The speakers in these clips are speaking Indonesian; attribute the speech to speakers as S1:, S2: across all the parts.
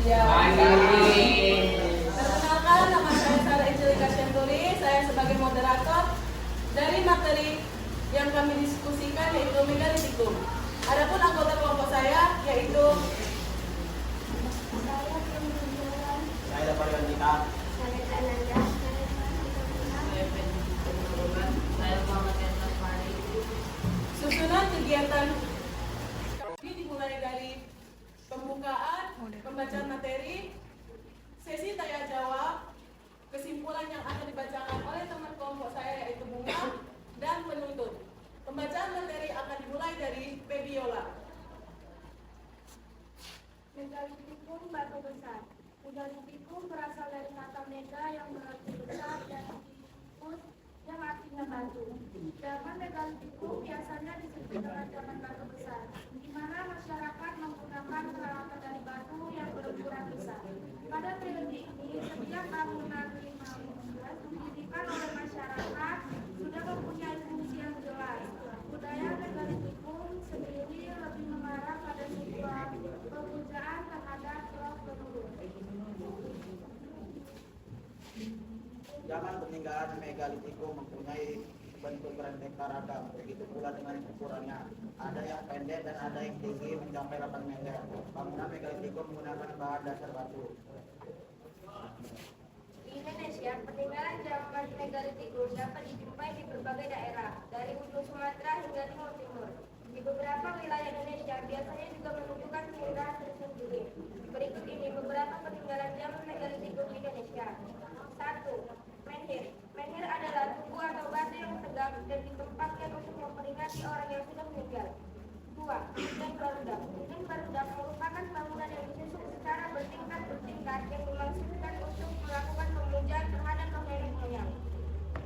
S1: Ya.
S2: Pagi.
S1: Perkenalkan, nama saya Sarah Angelika Syanturi. Saya sebagai moderator dari materi yang kami diskusikan yaitu megalitikum. Adapun anggota kelompok saya yaitu
S2: Saya dapat Andika.
S1: susunan kegiatan ini dimulai dari pembukaan, pembacaan materi, sesi tanya jawab, kesimpulan yang akan dibacakan oleh teman kelompok saya yaitu Bunga, dan penutup. Pembacaan materi akan dimulai dari Febiola.
S3: Megalitikum batu besar. Megalitikum berasal dari kata mega yang berarti besar dan tikus yang artinya batu. Zaman megalitikum biasanya disebut dengan zaman batu besar, di mana masyarakat menggunakan peralatan dari batu yang berukuran besar. Pada periode ini, setiap bangunan didirikan oleh masyarakat sudah mempunyai fungsi yang jelas. Budaya megalitikum sendiri lebih mengarah pada sebuah pemujaan terhadap roh leluhur.
S2: Zaman peninggalan megalitikum mempunyai bentuk beraneka ragam, begitu pula dengan ukurannya. Ada yang pendek dan ada yang tinggi mencapai 8 meter. Bangunan megalitikum menggunakan bahan dasar batu.
S3: Di Indonesia, peninggalan zaman megalitikum dapat dijumpai di berbagai daerah, dari ujung Sumatera hingga timur. Di beberapa wilayah Indonesia biasanya juga menunjukkan keindahan tersendiri. Berikut ini beberapa peninggalan zaman megalitikum di Indonesia. 1. Menhir. Menhir adalah tugu atau batu yang tegak dan ditempatkan untuk memperingati orang yang sudah meninggal. 2. Punden Barudak. Punden Barudak merupakan bangunan yang disusun secara bertingkat yang dimaksudkan untuk melakukan pemujaan terhadap nenek moyang.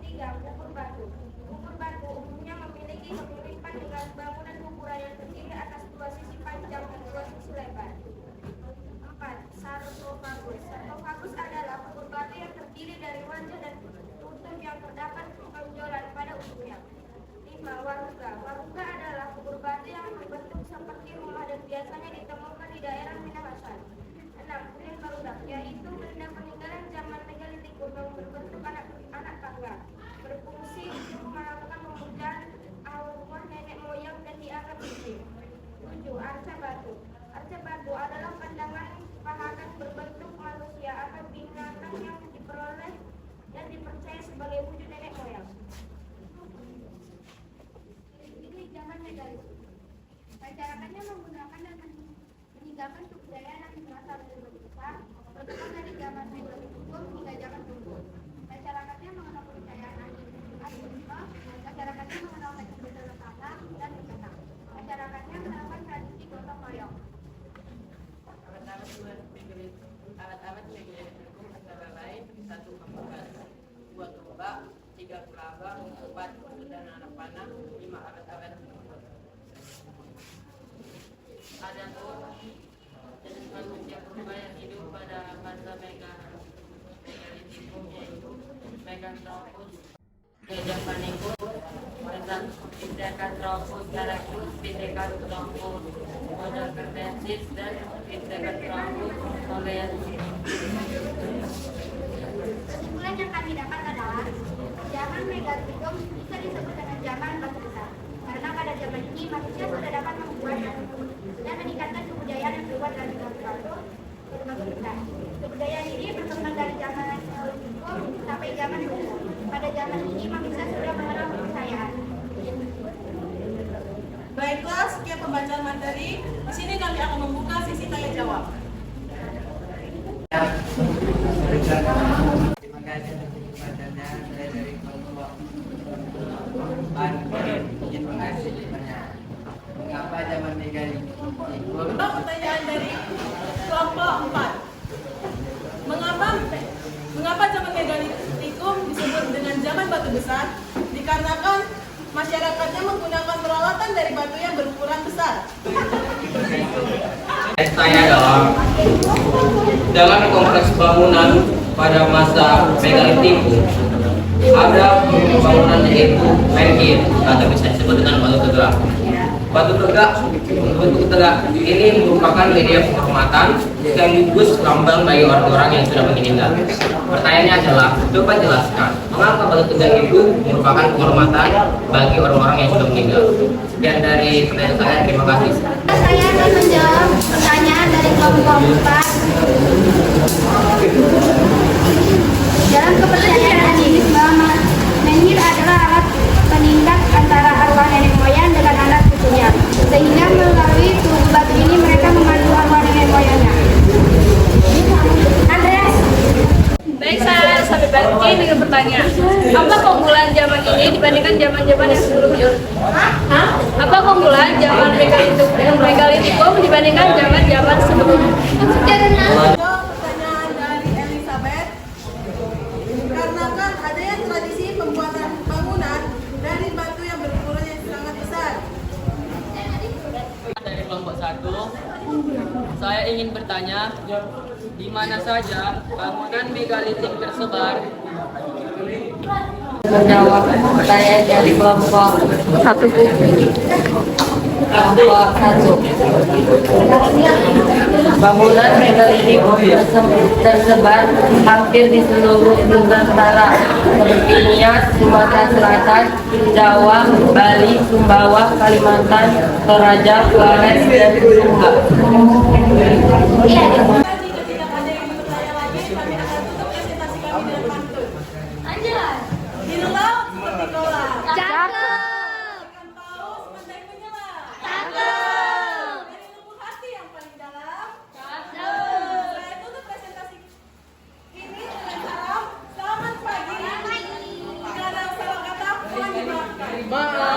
S3: 3. Kubur batu. Kubur batu umumnya memiliki kemiripan dengan bangunan kuburan yang terdiri atas dua sisi panjang dan dua sisi lebar. 4. Sarkofagus. Sarkofagus adalah kubur batu yang terdiri dari wajah dan tutup yang terdapat tonjolan pada ujungnya. 5. Warungga. Warungga adalah kubur batu yang berbentuk seperti rumah dan biasanya ditemukan di daerah Minahasa. 6. Punden Barudak, yaitu benda peninggalan zaman megalitikum yang berbentuk anak tangga, berfungsi untuk melakukan pemujaan arwah nenek moyang dan dianggap suci. 7. Arca batu. Arca batu adalah pandangan pahakan berbentuk manusia atau binatang yang diperoleh dan dipercaya sebagai wujud nenek moyang. Ini zaman megalitik. Masyarakatnya menggunakan dan meninggalkan kebudayaan yang berasal dari batu besar, berkembang dari zaman megalitik hingga zaman Jumbo. Masyarakatnya mengenal kepercayaan animisme, masyarakatnya mengenal metode tanam dan mencetak. Masyarakatnya menerapkan tradisi gotong royong.
S4: Alat-alat megalitikum antara lain 1. Kampas, 2. tombak, 3. kelabang, 4. dan anak panah, 5. alat-alat ada tuh jenis manusia purba yang hidup pada masa megalitikum yaitu Meganthropus, Pithecanthropus, Erectus, Pithecanthropus modacertensis, dan Pithecanthropus olensis.
S3: Kesimpulan yang kami dapat adalah zaman megalitikum bisa disebut dengan zaman batu besar, karena pada zaman ini manusia sudah dapat membuat dan meningkatkan kebudayaan yang terbuat dari batu berbagai besar. Kebudayaan ini berkembang dari zaman megalitikum sampai zaman Jumbo. Pada zaman ini manusia sudah mengenal kepercayaan.
S1: Baiklah, sekian pembacaan materi. Di sini kami akan membuka sesi tanya jawab.
S5: Terima kasih atas kesempatannya. Saya dari kelompok Banten. Terima kasih banyak. Mengapa zaman megalitikum?
S1: Pertanyaan dari kelompok 4. Mengapa zaman megalitikum disebut dengan zaman batu besar? Dikarenakan masyarakatnya menggunakan peralatan dari batu yang berukuran besar.
S6: Tanya dong. Dalam kompleks bangunan pada masa megalitikum ada bangunan yaitu menhir atau bisa disebut dengan batu tegak. Batu tegak ini merupakan media penghormatan sekaligus lambang bagi orang-orang yang sudah meninggal. Pertanyaannya adalah, coba jelaskan mengapa batu tegak itu merupakan penghormatan bagi orang-orang yang sudah meninggal. Sekian dari pertanyaan saya, terima kasih.
S3: Saya akan menjawab pertanyaan dari kelompok 4. Dalam kepercayaan Hindu bahwa menhir adalah alat peningkat antara arwah nenek moyang dengan anak cucunya, sehingga melalui tubuh batu ini mereka memandu arwah nenek moyangnya. Andreas.
S7: Baik, saya sampai Berki dengan bertanya, apa keunggulan zaman ini dibandingkan zaman-zaman yang sebelumnya? Apa keunggulan zaman megalitikum dibandingkan zaman-zaman sebelumnya?
S1: Pertanyaan dari Elizabeth. Karena kan adanya tradisi pembuatan bangunan dari batu yang berukuran yang sangat besar.
S4: Dari kelompok 1, saya ingin bertanya, di mana saja bangunan megalitik tersebar?
S5: Menjawab pertanyaan dari kelompok 1. Kelompok 1. Bangunan megalitik tersebar hampir di seluruh Nusantara seperti Nias, Sumatera Selatan, Jawa, Bali, Sumbawa, Kalimantan, Toraja, Flores, dan Sumba.
S1: Jika tidak ada yang bertanya lagi, kami akan tutup presentasi kami dengan pantun. Di laut seperti kolam. Ikan paus pandai menyelam. Dari lubuk hati yang paling dalam. Saya tutup presentasi ini dengan salam selamat pagi. Jika ada salah kata, mohon dimaafkan.